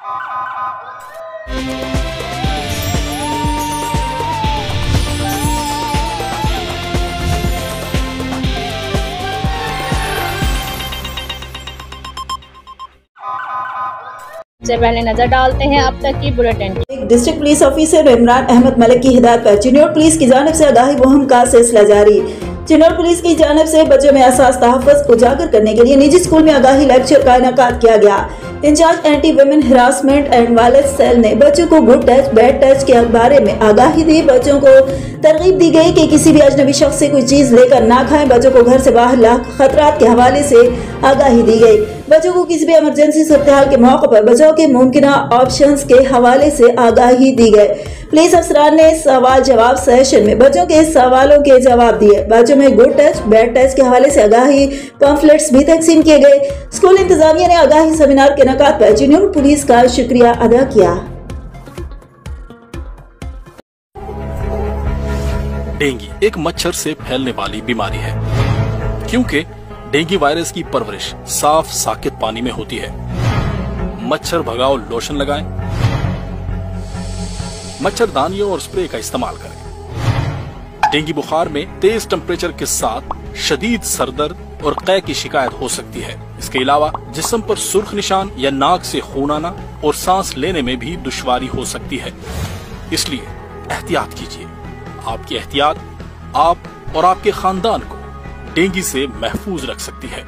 से पहले नजर डालते हैं अब तक की bulletin. District police officer Imran Ahmad Malik की हिदायत पर चिन्नौर पुलिस की जानिब से आगाही मुहिम का सिलसिला जारी। चिन्नौर पुलिस की जानिब से बच्चों में एहसास तहफ़्फ़ुज़ उजागर करने के लिए निजी स्कूल में आगाही लेक्चर का इनेकाद किया गया। In charge anti women harassment and violence cell ने बच्चों को गुड टच बैड टच के बारे में आगाही दी। बच्चों को तरगीब दी गई कि किसी भी अजनबी शख्स से कोई चीज लेकर ना खाएं। बच्चों को घर से बाहर लाख खतरात के हवाले से आगाही दी गई। बच्चों को किसी भी इमरजेंसी सूरत के मौके पर बचाव के मुमकिन ऑप्शंस के हवाले से आगाही दी गई। पुलिस अफसरान ने सवाल जवाब सेशन में बच्चों के सवालों के जवाब दिए। बच्चों में गुड टच बैड टच के हवाले से आगाही पम्फलेट्स भी तकसीम किए गए। स्कूल इंतजामिया ने आगाही सेमिनार के इनेकाद पर चिन्नौर पुलिस का शुक्रिया अदा किया। डेंगू एक मच्छर से फैलने वाली बीमारी है, क्योंकि डेंगू वायरस की परवरिश साफ साकित पानी में होती है। मच्छर भगाओ लोशन लगाएं, मच्छरदानियों और स्प्रे का इस्तेमाल करें। डेंगू बुखार में तेज टेम्परेचर के साथ शदीद सरदर्द और कै की शिकायत हो सकती है। इसके अलावा जिस्म पर सुर्ख निशान या नाक से खून आना और सांस लेने में भी दुश्वारी हो सकती है। इसलिए एहतियात कीजिए। आपकी एहतियात आप और आपके खानदान को डेंगू से महफूज रख सकती है।